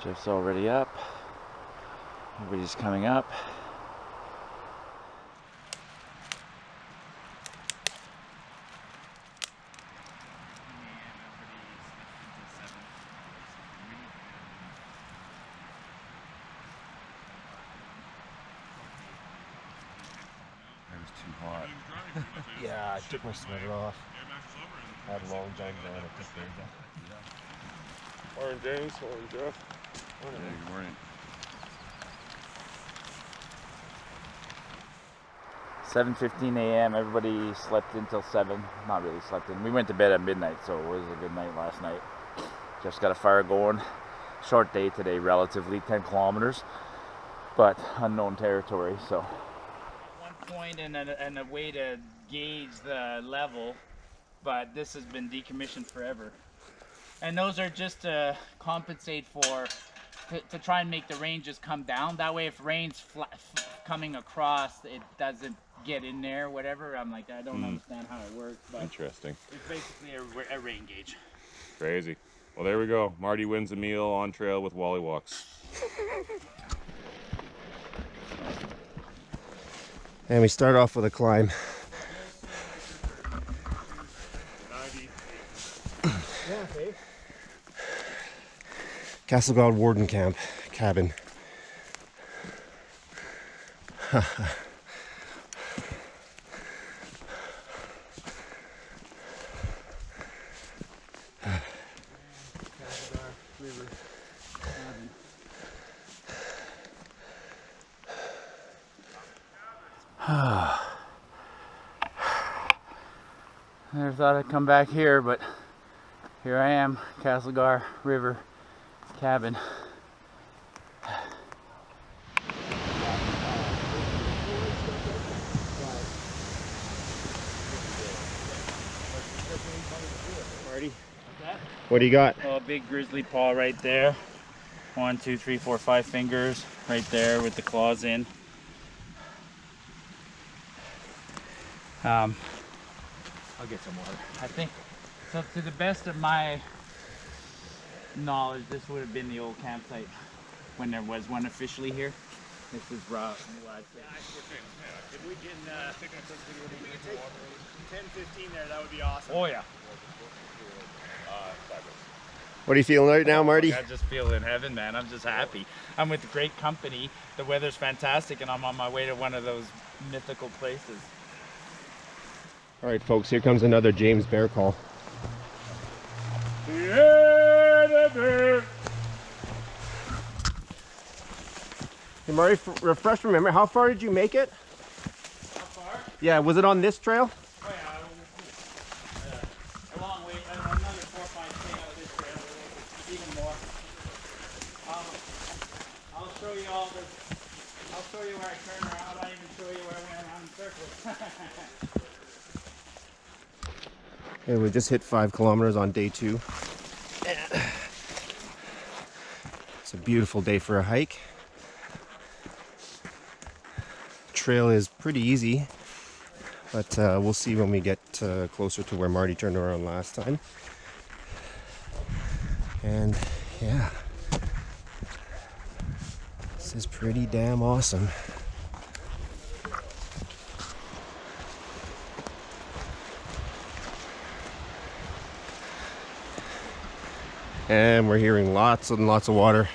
Jeff's already up. Everybody's coming up. It was too hot. Yeah, I took my sweater off. I had a long jacket on. I took those off. Morning, James. Morning, Jeff. Morning. Yeah, good morning. 7:15 a.m. Everybody slept until 7. Not really slept in. We went to bed at midnight, so it was a good night last night. Jeff's got a fire going. Short day today, relatively 10 kilometers, but unknown territory. So One point and a way to gauge the level, but this has been decommissioned forever. And those are just to compensate for, to try and make the ranges come down. That way if rain's coming across, it doesn't get in there, whatever. I'm like, I don't understand how it works, but Interesting. it's basically a rain gauge. Crazy. Well, there we go. Marty wins a meal on trail with Whalley walks. And we start off with a climb. Castleguard Wardens Cabin. Castleguard River Cabin. never thought I'd come back here, but here I am, Castleguard River Cabin. Marty, what do you got? Oh, a big grizzly paw right there. 1, 2, 3, 4, 5 fingers right there with the claws in. I'll get some water. I think, so to the best of my knowledge, this would have been the old campsite when there was one officially here. This is raw. If we can take 10, 15 there, that would be awesome. Oh yeah. What are you feeling right now, Marty? I just feel in heaven, man. I'm just happy. I'm with great company. The weather's fantastic, and I'm on my way to one of those mythical places. All right, folks, here comes another James Bear call. Hey, Marty, refresh my memory. How far did you make it? How far? Yeah, was it on this trail? Oh yeah, a long way. Another 4 or 5 out of this trail, even more. I'll show you all this. I'll show you where I turn around. I'll even show you where I went around in circles. Yeah, we just hit 5 kilometers on day 2. It's a beautiful day for a hike. Trail is pretty easy, but we'll see when we get closer to where Marty turned around last time. And yeah, this is pretty damn awesome. And we're hearing lots and lots of water.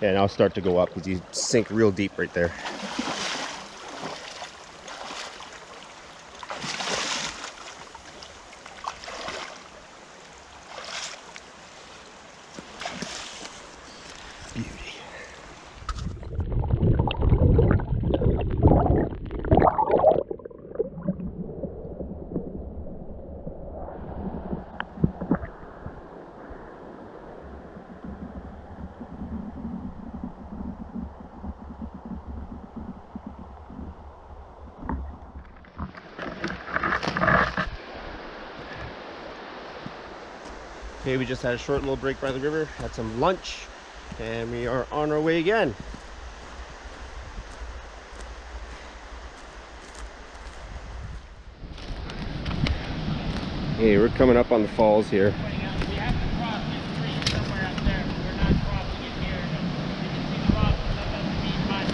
Yeah, now start to go up because you sink real deep right there. Beauty. Okay, we just had a short little break by the river, had some lunch, And we are on our way again. Hey, we're coming up on the falls here. We have to cross this stream somewhere up there, but we're not crossing it here. You can see the rocks, but that doesn't mean much.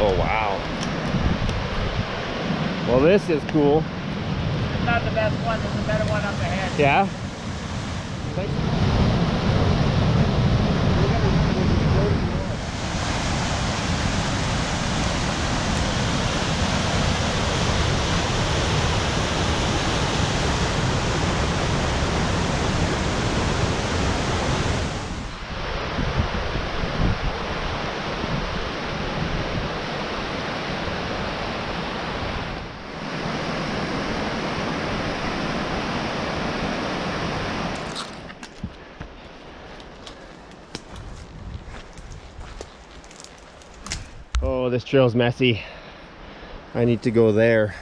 Oh wow. Well, this is cool. It's not the best one, there's a better one up ahead. Yeah? Oh, this trail's messy. I need to go there.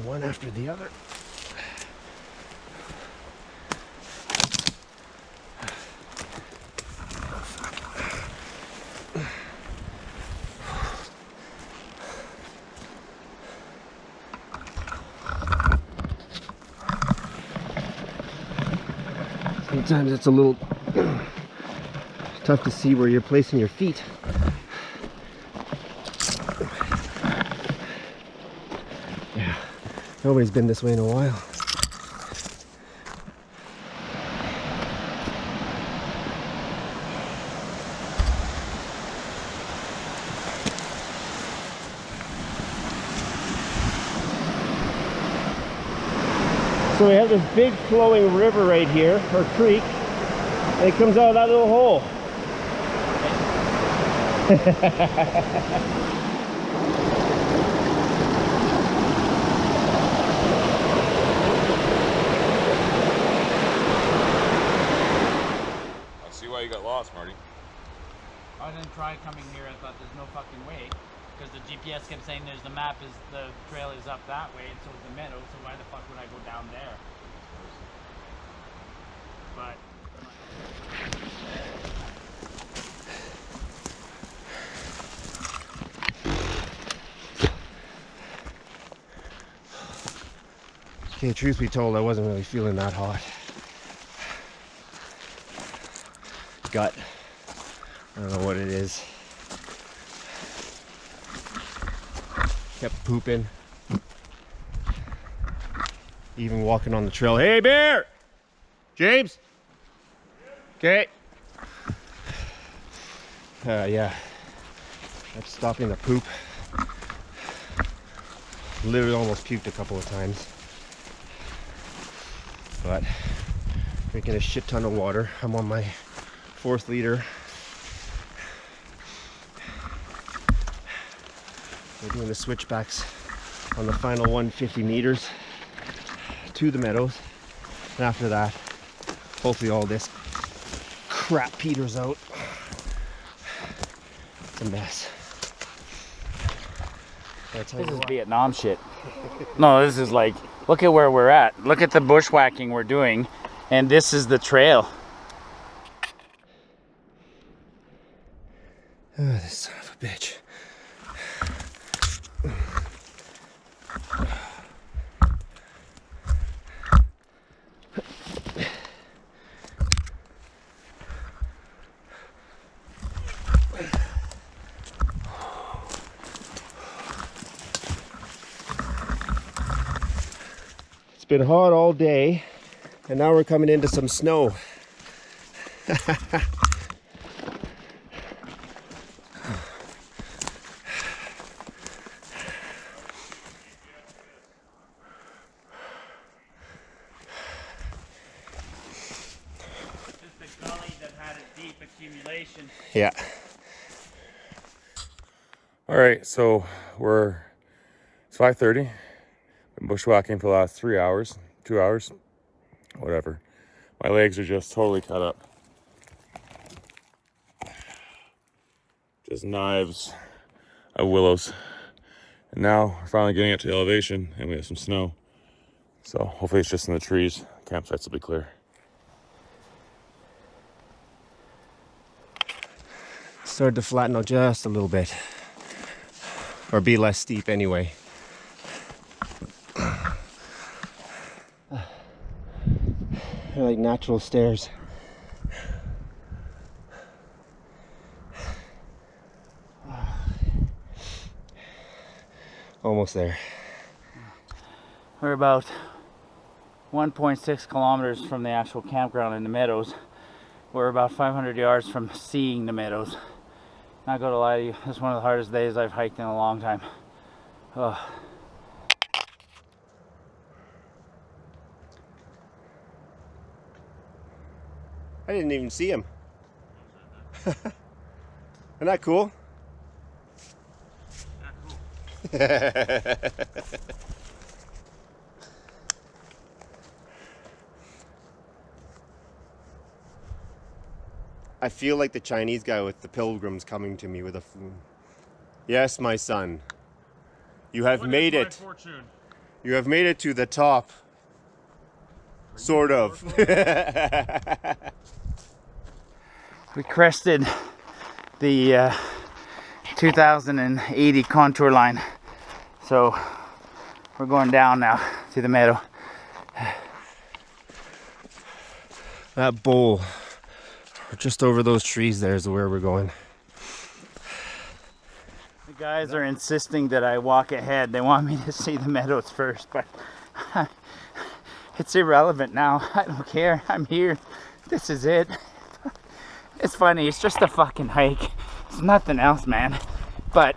One after the other. Sometimes it's a little tough to see where you're placing your feet. Yeah, nobody's been this way in a while. So we have this big flowing river right here, or creek, and it comes out of that little hole. I see why you got lost, Marty. I didn't try coming here, I thought there's no fucking way. Because the GPS kept saying there's the map is the trail is up that way and so is the meadow, so why the fuck would I go down there? But Okay, truth be told, I wasn't really feeling that hot. Gut. I don't know what it is. Kept pooping. Even walking on the trail. Hey, Bear! James? Okay. Yeah. Kept stopping to poop. Literally almost puked a couple of times. But drinking a shit ton of water. I'm on my 4th liter. We're doing the switchbacks on the final 150 meters to the meadows. And after that, hopefully all this crap peters out. It's a mess. This is Vietnam shit. No, this is like, look at where we're at. Look at the bushwhacking we're doing. And this is the trail. Oh, this son of a bitch. It's been hot all day, and now we're coming into some snow. just a gully that had a deep accumulation. Yeah. All right, so it's 5:30. Been bushwhacking for the last 3 hours, 2 hours, whatever. My legs are just totally cut up. Just knives of willows. And now we're finally getting up to the elevation and we have some snow. So hopefully it's just in the trees. Campsites will be clear. Started to flatten out just a little bit. Or be less steep anyway. They're like natural stairs. Almost there. We're about 1.6 kilometers from the actual campground in the meadows. We're about 500 yards from seeing the meadows. Not gonna lie to you, it's one of the hardest days I've hiked in a long time. Oh. I didn't even see him. Isn't that cool? I feel like the Chinese guy with the pilgrims coming to me with a phone. Yes, my son. You have made it. You have made it to the top. Sort of. We crested the 2080 contour line. So we're going down now to the meadow. That bowl, just over those trees there, is where we're going. The guys are insisting that I walk ahead. They want me to see the meadows first, but it's irrelevant now. I don't care. I'm here. This is it. It's funny. It's just a fucking hike. It's nothing else, man. But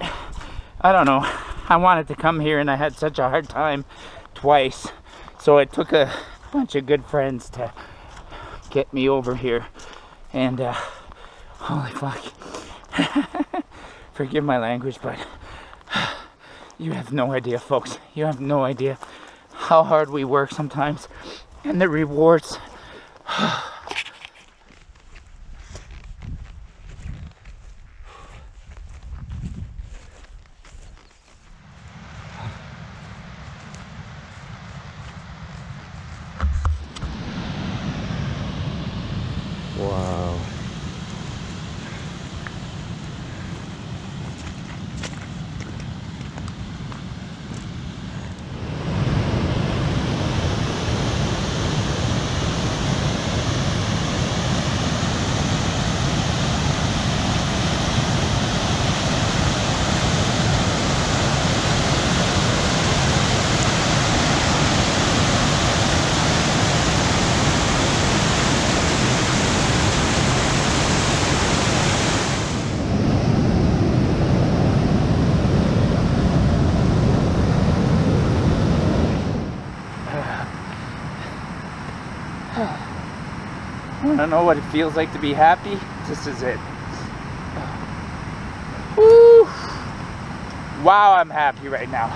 I don't know. I wanted to come here and I had such a hard time twice. So it took a bunch of good friends to get me over here. And holy fuck. Forgive my language, but you have no idea, folks. You have no idea how hard we work sometimes and the rewards. Wow. I don't know what it feels like to be happy. This is it. Woo! Wow, I'm happy right now.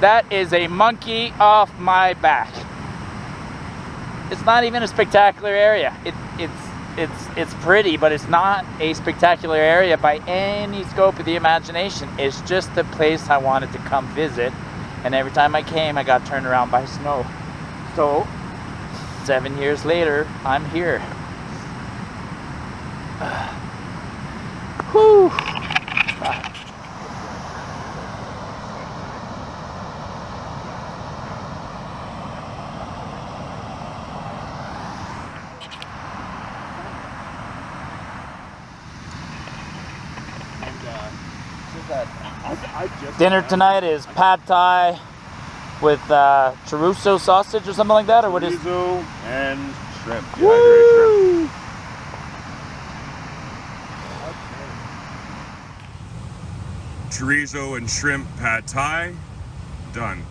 That is a monkey off my back. It's not even a spectacular area. It's pretty, but it's not a spectacular area by any scope of the imagination. It's just the place I wanted to come visit, and every time I came, I got turned around by snow. So 7 years later, I'm here. Whew. Dinner tonight is pad thai with chorizo sausage or something like that, or what is? Chorizo and shrimp. Woo! Chorizo and shrimp pad thai, done.